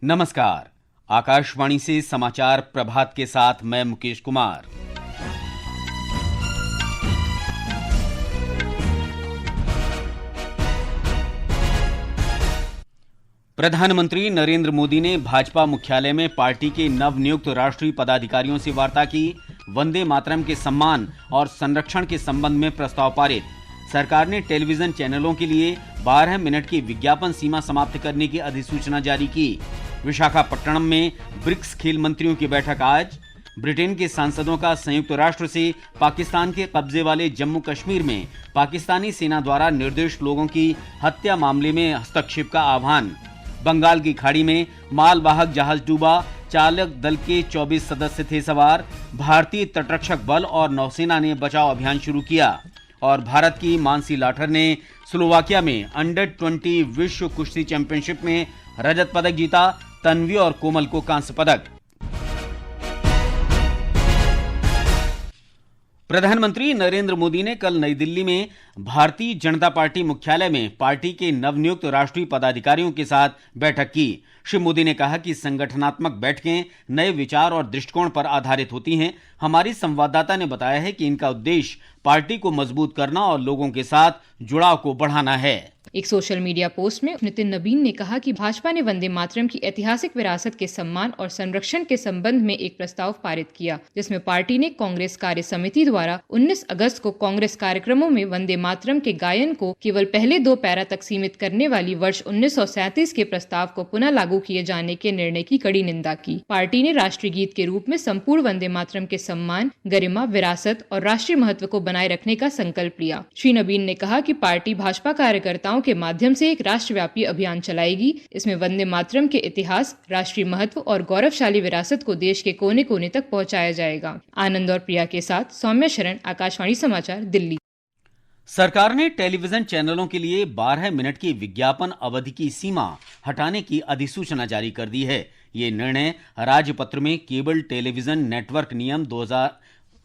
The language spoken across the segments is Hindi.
नमस्कार। आकाशवाणी से समाचार प्रभात के साथ मैं मुकेश कुमार। प्रधानमंत्री नरेंद्र मोदी ने भाजपा मुख्यालय में पार्टी के नवनियुक्त राष्ट्रीय पदाधिकारियों से वार्ता की। वंदे मातरम के सम्मान और संरक्षण के संबंध में प्रस्ताव पारित। सरकार ने टेलीविजन चैनलों के लिए 12 मिनट की विज्ञापन सीमा समाप्त करने की अधिसूचना जारी की। विशाखापट्टनम में ब्रिक्स खेल मंत्रियों की बैठक आज। ब्रिटेन के सांसदों का संयुक्त राष्ट्र से पाकिस्तान के कब्जे वाले जम्मू कश्मीर में पाकिस्तानी सेना द्वारा निर्दोष लोगों की हत्या मामले में हस्तक्षेप का आह्वान। बंगाल की खाड़ी में मालवाहक जहाज डूबा, चालक दल के 24 सदस्य थे सवार। भारतीय तटरक्षक बल और नौसेना ने बचाव अभियान शुरू किया। और भारत की मानसी लाठर ने स्लोवाकिया में अंडर-20 विश्व कुश्ती चैंपियनशिप में रजत पदक जीता। तन्वी और कोमल को कांस्य पदक। प्रधानमंत्री नरेंद्र मोदी ने कल नई दिल्ली में भारतीय जनता पार्टी मुख्यालय में पार्टी के नवनियुक्त राष्ट्रीय पदाधिकारियों के साथ बैठक की। श्री मोदी ने कहा कि संगठनात्मक बैठकें नए विचार और दृष्टिकोण पर आधारित होती हैं। हमारी संवाददाता ने बताया है कि इनका उद्देश्य पार्टी को मजबूत करना और लोगों के साथ जुड़ाव को बढ़ाना है। एक सोशल मीडिया पोस्ट में नितिन नबीन ने कहा कि भाजपा ने वंदे मातरम की ऐतिहासिक विरासत के सम्मान और संरक्षण के संबंध में एक प्रस्ताव पारित किया, जिसमें पार्टी ने कांग्रेस कार्य समिति द्वारा 19 अगस्त को कांग्रेस कार्यक्रमों में वंदे मातरम के गायन को केवल पहले 2 पैरा तक सीमित करने वाली वर्ष 1937 के प्रस्ताव को पुनः लागू किए जाने के निर्णय की कड़ी निंदा की। पार्टी ने राष्ट्रीय गीत के रूप में संपूर्ण वंदे मातरम के सम्मान, गरिमा, विरासत और राष्ट्रीय महत्व को बनाए रखने का संकल्प लिया। श्री नबीन ने कहा कि पार्टी भाजपा कार्यकर्ताओं के माध्यम से एक राष्ट्रव्यापी अभियान चलाएगी। इसमें वंदे मातरम के इतिहास, राष्ट्रीय महत्व और गौरवशाली विरासत को देश के कोने कोने तक पहुंचाया जाएगा। आनंद और प्रिया के साथ सौम्या शरण, आकाशवाणी समाचार, दिल्ली। सरकार ने टेलीविजन चैनलों के लिए 12 मिनट की विज्ञापन अवधि की सीमा हटाने की अधिसूचना जारी कर दी है। ये निर्णय राजपत्र में केबल टेलीविजन नेटवर्क नियम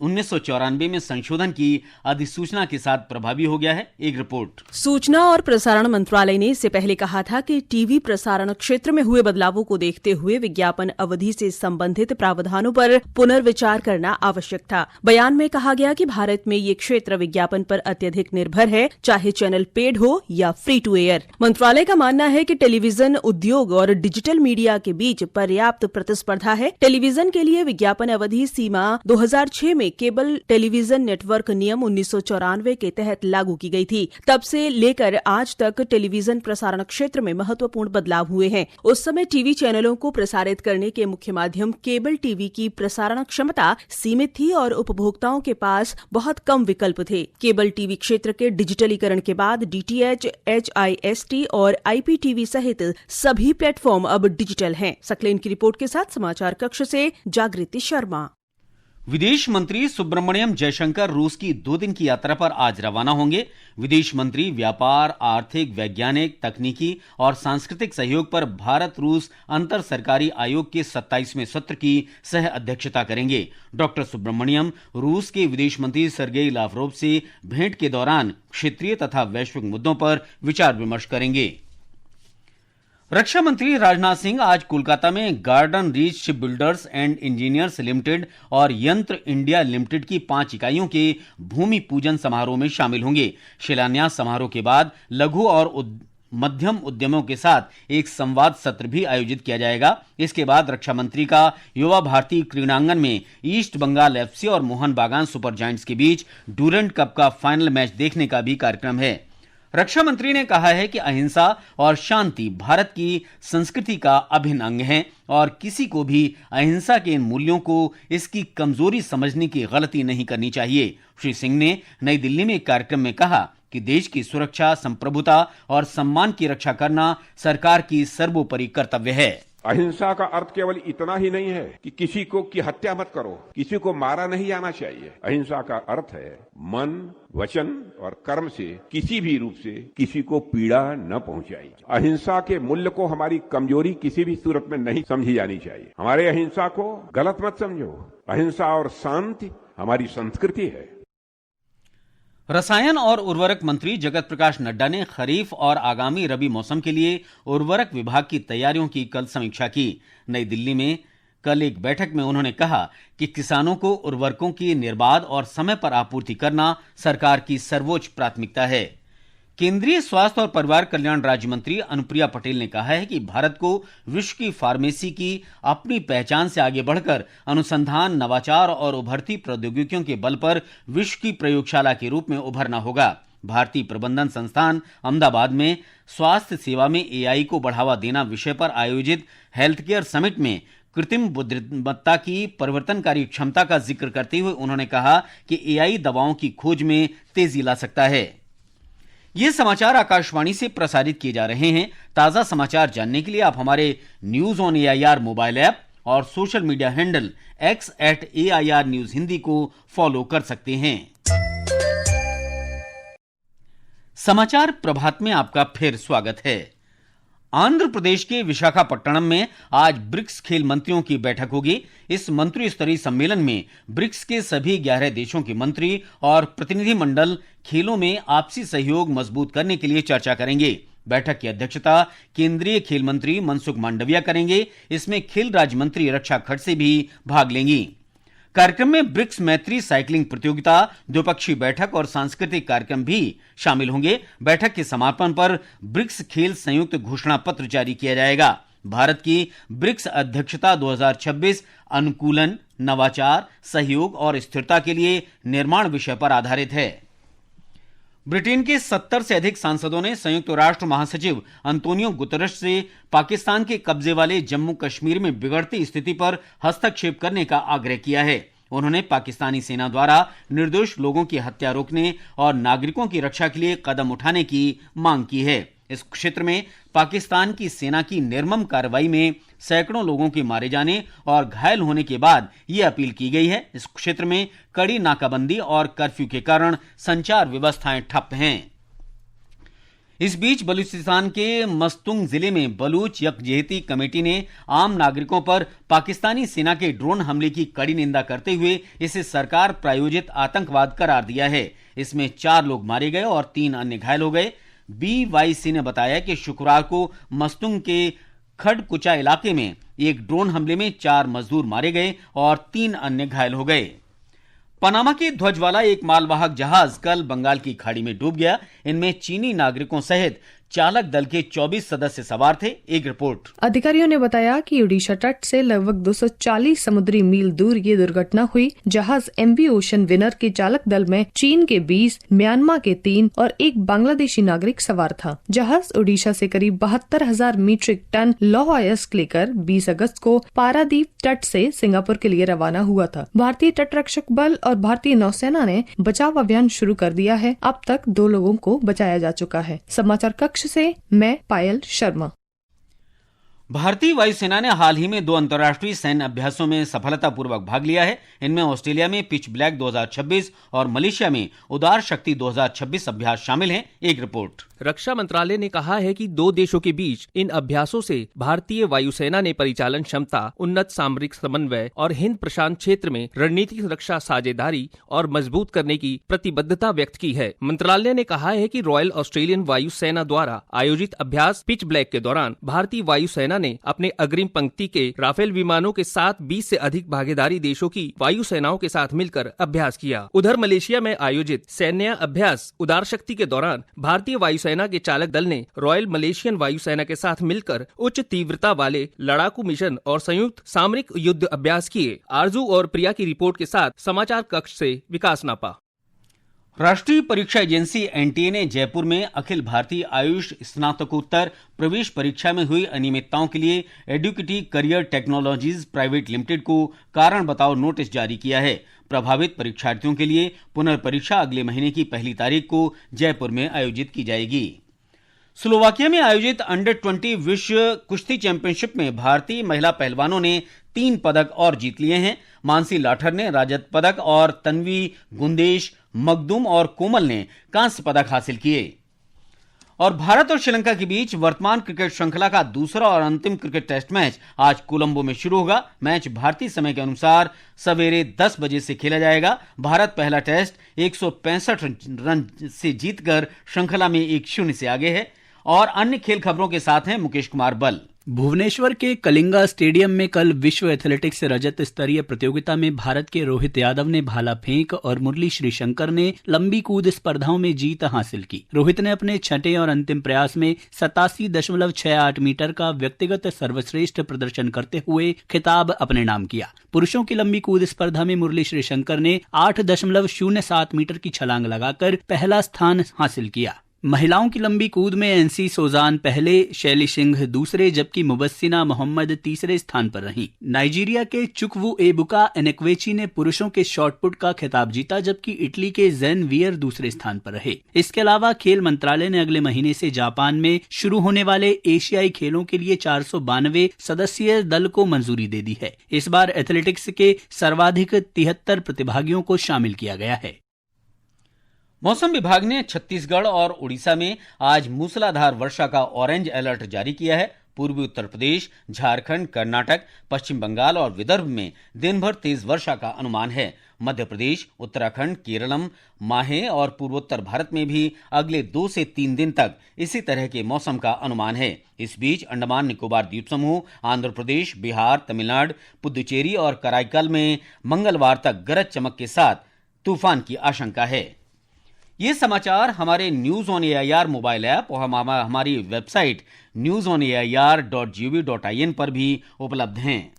1994 में संशोधन की अधिसूचना के साथ प्रभावी हो गया है। एक रिपोर्ट। सूचना और प्रसारण मंत्रालय ने इससे पहले कहा था कि टीवी प्रसारण क्षेत्र में हुए बदलावों को देखते हुए विज्ञापन अवधि से संबंधित प्रावधानों पर पुनर्विचार करना आवश्यक था। बयान में कहा गया कि भारत में ये क्षेत्र विज्ञापन पर अत्यधिक निर्भर है, चाहे चैनल पेड हो या फ्री टू एयर। मंत्रालय का मानना है कि टेलीविजन उद्योग और डिजिटल मीडिया के बीच पर्याप्त प्रतिस्पर्धा है। टेलीविजन के लिए विज्ञापन अवधि सीमा 2006 में केबल टेलीविजन नेटवर्क नियम 1994 के तहत लागू की गई थी। तब से लेकर आज तक टेलीविजन प्रसारण क्षेत्र में महत्वपूर्ण बदलाव हुए हैं। उस समय टीवी चैनलों को प्रसारित करने के मुख्य माध्यम केबल टीवी की प्रसारण क्षमता सीमित थी और उपभोक्ताओं के पास बहुत कम विकल्प थे। केबल टीवी क्षेत्र के डिजिटलीकरण के बाद डीटीएच, HIST और IPTV सहित सभी प्लेटफॉर्म अब डिजिटल हैं। सकलेन की रिपोर्ट के साथ समाचार कक्ष से जागृति शर्मा। विदेश मंत्री सुब्रमण्यम जयशंकर रूस की 2 दिन की यात्रा पर आज रवाना होंगे। विदेश मंत्री व्यापार, आर्थिक, वैज्ञानिक, तकनीकी और सांस्कृतिक सहयोग पर भारत रूस अंतर सरकारी आयोग के 27वें सत्र की सह अध्यक्षता करेंगे। डॉक्टर सुब्रमण्यम रूस के विदेश मंत्री सर्गेई लावरोव से भेंट के दौरान क्षेत्रीय तथा वैश्विक मुद्दों पर विचार विमर्श करेंगे। रक्षा मंत्री राजनाथ सिंह आज कोलकाता में garden reach ship builders and engineers limited और यंत्र इंडिया लिमिटेड की 5 इकाइयों के भूमि पूजन समारोह में शामिल होंगे। शिलान्यास समारोह के बाद लघु और मध्यम उद्यमों के साथ एक संवाद सत्र भी आयोजित किया जाएगा। इसके बाद रक्षा मंत्री का युवा भारती क्रीड़ांगन में ईस्ट बंगाल FC और मोहन बागान सुपर जायंट्स के बीच डूरंड कप का फाइनल मैच देखने का भी कार्यक्रम है। रक्षा मंत्री ने कहा है कि अहिंसा और शांति भारत की संस्कृति का अभिन्न अंग है और किसी को भी अहिंसा के इन मूल्यों को इसकी कमजोरी समझने की गलती नहीं करनी चाहिए। श्री सिंह ने नई दिल्ली में एक कार्यक्रम में कहा कि देश की सुरक्षा, संप्रभुता और सम्मान की रक्षा करना सरकार की सर्वोपरि कर्तव्य है। अहिंसा का अर्थ केवल इतना ही नहीं है कि किसी को की हत्या मत करो, किसी को मारा नहीं जाना चाहिए। अहिंसा का अर्थ है मन, वचन और कर्म से किसी भी रूप से किसी को पीड़ा न पहुंचाई। अहिंसा के मूल्य को हमारी कमजोरी किसी भी सूरत में नहीं समझी जानी चाहिए। हमारे अहिंसा को गलत मत समझो। अहिंसा और शांति हमारी संस्कृति है। रसायन और उर्वरक मंत्री जगत प्रकाश नड्डा ने खरीफ और आगामी रबी मौसम के लिए उर्वरक विभाग की तैयारियों की कल समीक्षा की। नई दिल्ली में कल एक बैठक में उन्होंने कहा कि किसानों को उर्वरकों की निर्बाध और समय पर आपूर्ति करना सरकार की सर्वोच्च प्राथमिकता है। केंद्रीय स्वास्थ्य और परिवार कल्याण राज्य मंत्री अनुप्रिया पटेल ने कहा है कि भारत को विश्व की फार्मेसी की अपनी पहचान से आगे बढ़कर अनुसंधान, नवाचार और उभरती प्रौद्योगिकियों के बल पर विश्व की प्रयोगशाला के रूप में उभरना होगा। भारतीय प्रबंधन संस्थान अहमदाबाद में स्वास्थ्य सेवा में एआई को बढ़ावा देना विषय पर आयोजित हेल्थ केयर समिट में कृत्रिम बुद्धिमत्ता की परिवर्तनकारी क्षमता का जिक्र करते हुए उन्होंने कहा कि एआई दवाओं की खोज में तेजी ला सकता है। ये समाचार आकाशवाणी से प्रसारित किए जा रहे हैं। ताजा समाचार जानने के लिए आप हमारे news on AIR mobile app और social media handle x@AIR news Hindi को फॉलो कर सकते हैं। समाचार प्रभात में आपका फिर स्वागत है। आंध्र प्रदेश के विशाखापट्टनम में आज ब्रिक्स खेल मंत्रियों की बैठक होगी। इस मंत्री स्तरीय सम्मेलन में ब्रिक्स के सभी 11 देशों के मंत्री और प्रतिनिधिमंडल खेलों में आपसी सहयोग मजबूत करने के लिए चर्चा करेंगे। बैठक की अध्यक्षता केंद्रीय खेल मंत्री मनसुख मांडविया करेंगे। इसमें खेल राज्य मंत्री रक्षा खड़से भी भाग लेंगी। कार्यक्रम में ब्रिक्स मैत्री साइकिलिंग प्रतियोगिता, द्विपक्षीय बैठक और सांस्कृतिक कार्यक्रम भी शामिल होंगे। बैठक के समापन पर ब्रिक्स खेल संयुक्त घोषणा पत्र जारी किया जाएगा। भारत की ब्रिक्स अध्यक्षता 2026 अनुकूलन, नवाचार, सहयोग और स्थिरता के लिए निर्माण विषय पर आधारित है। ब्रिटेन के 70 से अधिक सांसदों ने संयुक्त राष्ट्र महासचिव अंतोनियो गुतरश से पाकिस्तान के कब्जे वाले जम्मू कश्मीर में बिगड़ती स्थिति पर हस्तक्षेप करने का आग्रह किया है। उन्होंने पाकिस्तानी सेना द्वारा निर्दोष लोगों की हत्या रोकने और नागरिकों की रक्षा के लिए कदम उठाने की मांग की है। इस क्षेत्र में पाकिस्तान की सेना की निर्मम कार्रवाई में सैकड़ों लोगों के मारे जाने और घायल होने के बाद यह अपील की गई है। इस क्षेत्र में कड़ी नाकाबंदी और कर्फ्यू के कारण संचार व्यवस्थाएं ठप हैं। इस बीच बलूचिस्तान के मस्तुंग जिले में बलूच यकजहती कमेटी ने आम नागरिकों पर पाकिस्तानी सेना के ड्रोन हमले की कड़ी निंदा करते हुए इसे सरकार प्रायोजित आतंकवाद करार दिया है। इसमें 4 लोग मारे गए और 3 अन्य घायल हो गए। BYC ने बताया कि शुक्रवार को मस्तुंग के खडकुचा इलाके में एक ड्रोन हमले में 4 मजदूर मारे गए और 3 अन्य घायल हो गए। पनामा के ध्वज वाला एक मालवाहक जहाज कल बंगाल की खाड़ी में डूब गया। इनमें चीनी नागरिकों सहित चालक दल के 24 सदस्य सवार थे। एक रिपोर्ट। अधिकारियों ने बताया कि ओडिशा तट से लगभग 240 समुद्री मील दूर ये दुर्घटना हुई। जहाज MV ओशन विनर के चालक दल में चीन के 20, म्यांमार के 3 और एक बांग्लादेशी नागरिक सवार था। जहाज ओडिशा से करीब 72,000 मीट्रिक टन लौह अयस्क लेकर 20 अगस्त को पारादीप तट से सिंगापुर के लिए रवाना हुआ था। भारतीय तटरक्षक बल और भारतीय नौसेना ने बचाव अभियान शुरू कर दिया है। अब तक 2 लोगों को बचाया जा चुका है। समाचार कक्ष से मैं पायल शर्मा। भारतीय वायुसेना ने हाल ही में 2 अंतर्राष्ट्रीय सैन्य अभ्यासों में सफलतापूर्वक भाग लिया है। इनमें ऑस्ट्रेलिया में पिच ब्लैक 2026 और मलेशिया में उदार शक्ति 2026 अभ्यास शामिल हैं। एक रिपोर्ट। रक्षा मंत्रालय ने कहा है कि 2 देशों के बीच इन अभ्यासों से भारतीय वायुसेना ने परिचालन क्षमता, उन्नत सामरिक समन्वय और हिंद प्रशांत क्षेत्र में रणनीतिक रक्षा साझेदारी और मजबूत करने की प्रतिबद्धता व्यक्त की है। मंत्रालय ने कहा है कि रॉयल ऑस्ट्रेलियन वायुसेना द्वारा आयोजित अभ्यास पिच ब्लैक के दौरान भारतीय वायुसेना ने अपने अग्रिम पंक्ति के राफेल विमानों के साथ 20 से अधिक भागीदारी देशों की वायुसेनाओं के साथ मिलकर अभ्यास किया। उधर मलेशिया में आयोजित सैन्य अभ्यास उदार शक्ति के दौरान भारतीय वायुसेना के चालक दल ने रॉयल मलेशियन वायुसेना के साथ मिलकर उच्च तीव्रता वाले लड़ाकू मिशन और संयुक्त सामरिक युद्ध अभ्यास किए। आरजू और प्रिया की रिपोर्ट के साथ समाचार कक्ष से विकास नापा। राष्ट्रीय परीक्षा एजेंसी NTA ने जयपुर में अखिल भारतीय आयुष स्नातकोत्तर प्रवेश परीक्षा में हुई अनियमितताओं के लिए एडुकेटी करियर टेक्नोलॉजीज प्राइवेट लिमिटेड को कारण बताओ नोटिस जारी किया है। प्रभावित परीक्षार्थियों के लिए पुनर्परीक्षा अगले महीने की 1 तारीख को जयपुर में आयोजित की जाएगी। स्लोवाकिया में आयोजित अंडर 20 विश्व कुश्ती चैंपियनशिप में भारतीय महिला पहलवानों ने 3 पदक और जीत लिए हैं। मानसी लाठर ने रजत पदक और तन्वी गुंदेश, मखदूम और कोमल ने कांस्य पदक हासिल किए। और भारत और श्रीलंका के बीच वर्तमान क्रिकेट श्रृंखला का दूसरा और अंतिम क्रिकेट टेस्ट मैच आज कोलंबो में शुरू होगा। मैच भारतीय समय के अनुसार सवेरे 10 बजे से खेला जाएगा। भारत पहला टेस्ट 165 रन से जीतकर श्रृंखला में 1-0 से आगे है। और अन्य खेल खबरों के साथ हैं मुकेश कुमार बल। भुवनेश्वर के कलिंगा स्टेडियम में कल विश्व एथलेटिक्स रजत स्तरीय प्रतियोगिता में भारत के रोहित यादव ने भाला फेंक और मुरली श्रीशंकर ने लंबी कूद स्पर्धाओं में जीत हासिल की। रोहित ने अपने छठे और अंतिम प्रयास में 87.68 मीटर का व्यक्तिगत सर्वश्रेष्ठ प्रदर्शन करते हुए खिताब अपने नाम किया। पुरुषों की लंबी कूद स्पर्धा में मुरली श्रीशंकर ने 8.07 मीटर की छलांग लगाकर पहला स्थान हासिल किया। महिलाओं की लंबी कूद में एनसी सोजान पहले, शैली सिंह दूसरे जबकि मुबस्सिना मोहम्मद तीसरे स्थान पर रहीं। नाइजीरिया के चुकवू एबुका एनेक्वेची ने पुरुषों के शॉटपुट का खिताब जीता जबकि इटली के जैन वियर दूसरे स्थान पर रहे। इसके अलावा खेल मंत्रालय ने अगले महीने से जापान में शुरू होने वाले एशियाई खेलों के लिए 492 सदस्यीय दल को मंजूरी दे दी है। इस बार एथलेटिक्स के सर्वाधिक 73 प्रतिभागियों को शामिल किया गया है। मौसम विभाग ने छत्तीसगढ़ और उड़ीसा में आज मूसलाधार वर्षा का ऑरेंज अलर्ट जारी किया है। पूर्वी उत्तर प्रदेश, झारखंड, कर्नाटक, पश्चिम बंगाल और विदर्भ में दिन भर तेज वर्षा का अनुमान है। मध्य प्रदेश, उत्तराखंड, केरलम, माहे और पूर्वोत्तर भारत में भी अगले 2 से 3 दिन तक इसी तरह के मौसम का अनुमान है। इस बीच अंडमान निकोबार द्वीप समूह, आंध्र प्रदेश, बिहार, तमिलनाडु, पुदुचेरी और कराईकल में मंगलवार तक गरज चमक के साथ तूफान की आशंका है। ये समाचार हमारे news on AIR mobile app और हमारी वेबसाइट newsonair.gov.in पर भी उपलब्ध हैं।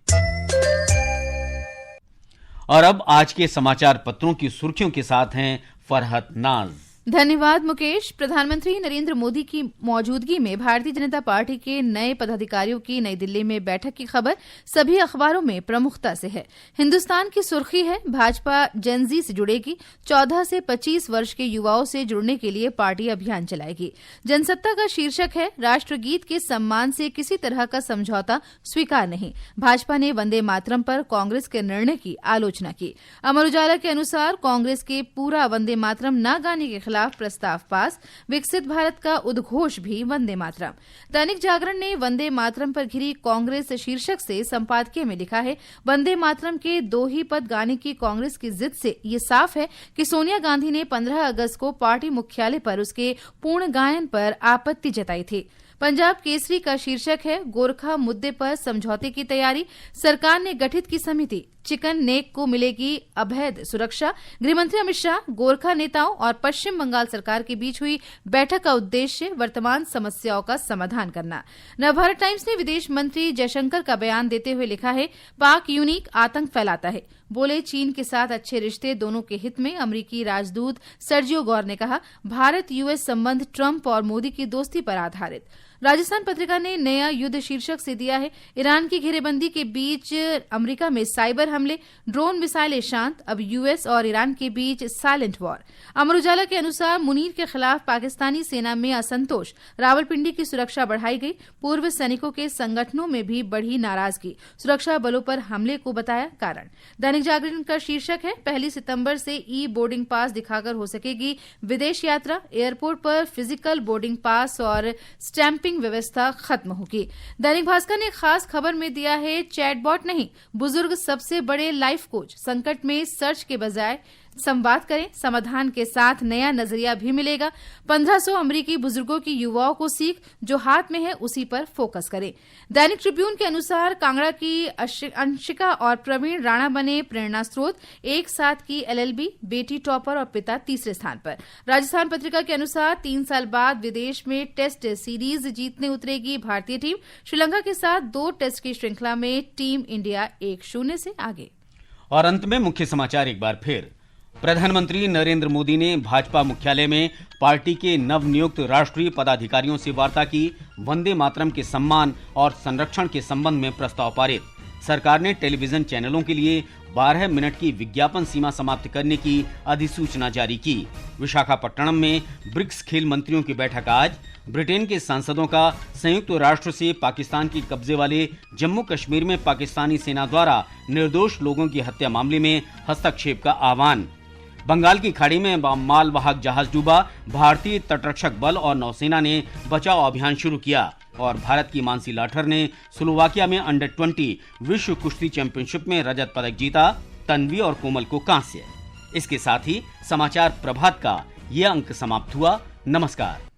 और अब आज के समाचार पत्रों की सुर्खियों के साथ हैं फरहत नाज। धन्यवाद मुकेश। प्रधानमंत्री नरेंद्र मोदी की मौजूदगी में भारतीय जनता पार्टी के नए पदाधिकारियों की नई दिल्ली में बैठक की खबर सभी अखबारों में प्रमुखता से है। हिंदुस्तान की सुर्खी है, भाजपा जेनजी से जुड़ेगी, 14 से 25 वर्ष के युवाओं से जुड़ने के लिए पार्टी अभियान चलाएगी। जनसत्ता का शीर्षक है, राष्ट्रगीत के सम्मान से किसी तरह का समझौता स्वीकार नहीं। भाजपा ने वंदे मातरम पर कांग्रेस के निर्णय की आलोचना की। अमर उजाला के अनुसार कांग्रेस के पूरा वंदे मातरम न गाने के खिलाफ प्रस्ताव पास, विकसित भारत का उद्घोष भी वंदे मातरम। दैनिक जागरण ने वंदे मातरम पर घिरी कांग्रेस शीर्षक से संपादकीय में लिखा है, वंदे मातरम के 2 ही पद गाने की कांग्रेस की जिद से ये साफ है कि सोनिया गांधी ने 15 अगस्त को पार्टी मुख्यालय पर उसके पूर्ण गायन पर आपत्ति जताई थी। पंजाब केसरी का शीर्षक है, गोरखा मुद्दे पर समझौते की तैयारी, सरकार ने गठित की समिति, चिकन नेक को मिलेगी अवैध सुरक्षा। गृहमंत्री अमित शाह, गोरखा नेताओं और पश्चिम बंगाल सरकार के बीच हुई बैठक का उद्देश्य वर्तमान समस्याओं का समाधान करना। नवभारत टाइम्स ने विदेश मंत्री जयशंकर का बयान देते हुए लिखा है, पाक यूनिक आतंक फैलाता है, बोले चीन के साथ अच्छे रिश्ते दोनों के हित में। अमरीकी राजदूत सर्जियो गौर ने कहा, भारत यूएस संबंध ट्रंप और मोदी की दोस्ती पर आधारित। राजस्थान पत्रिका ने नया युद्ध शीर्षक से दिया है, ईरान की घेरेबंदी के बीच अमेरिका में साइबर हमले, ड्रोन मिसाइलें शांत, अब यूएस और ईरान के बीच साइलेंट वॉर। अमर उजाला के अनुसार मुनीर के खिलाफ पाकिस्तानी सेना में असंतोष, रावलपिंडी की सुरक्षा बढ़ाई गई, पूर्व सैनिकों के संगठनों में भी बढ़ी नाराजगी, सुरक्षा बलों पर हमले को बताया कारण। दैनिक जागरण का शीर्षक है, 1 सितंबर से ई बोर्डिंग पास दिखाकर हो सकेगी विदेश यात्रा, एयरपोर्ट पर फिजिकल बोर्डिंग पास और स्टैंपिंग व्यवस्था खत्म होगी। दैनिक भास्कर ने खास खबर में दिया है, चैटबॉट नहीं, बुजुर्ग सबसे बड़े लाइफ कोच, संकट में सर्च के बजाय संवाद करें, समाधान के साथ नया नजरिया भी मिलेगा। 1500 अमरीकी बुजुर्गों की युवाओं को सीख, जो हाथ में है उसी पर फोकस करें। दैनिक ट्रिब्यून के अनुसार कांगड़ा की अंशिका और प्रवीण राणा बने प्रेरणा स्रोत, एक साथ की एलएलबी, बेटी टॉपर और पिता तीसरे स्थान पर। राजस्थान पत्रिका के अनुसार 3 साल बाद विदेश में टेस्ट सीरीज जीतने उतरेगी भारतीय टीम, श्रीलंका के साथ 2 टेस्ट की श्रृंखला में टीम इंडिया 1-0 से आगे। और अंत में मुख्य समाचार एक बार फिर। प्रधानमंत्री नरेंद्र मोदी ने भाजपा मुख्यालय में पार्टी के नवनियुक्त राष्ट्रीय पदाधिकारियों से वार्ता की। वंदे मातरम के सम्मान और संरक्षण के संबंध में प्रस्ताव पारित। सरकार ने टेलीविजन चैनलों के लिए 12 मिनट की विज्ञापन सीमा समाप्त करने की अधिसूचना जारी की। विशाखापट्टनम में ब्रिक्स खेल मंत्रियों की बैठक आज। ब्रिटेन के सांसदों का संयुक्त राष्ट्र से पाकिस्तान के कब्जे वाले जम्मू कश्मीर में पाकिस्तानी सेना द्वारा निर्दोष लोगों की हत्या मामले में हस्तक्षेप का आह्वान। बंगाल की खाड़ी में मालवाहक जहाज डूबा, भारतीय तटरक्षक बल और नौसेना ने बचाव अभियान शुरू किया। और भारत की मानसी लाठर ने स्लोवाकिया में अंडर-20 विश्व कुश्ती चैंपियनशिप में रजत पदक जीता, तन्वी और कोमल को कांस्य। इसके साथ ही समाचार प्रभात का ये अंक समाप्त हुआ। नमस्कार।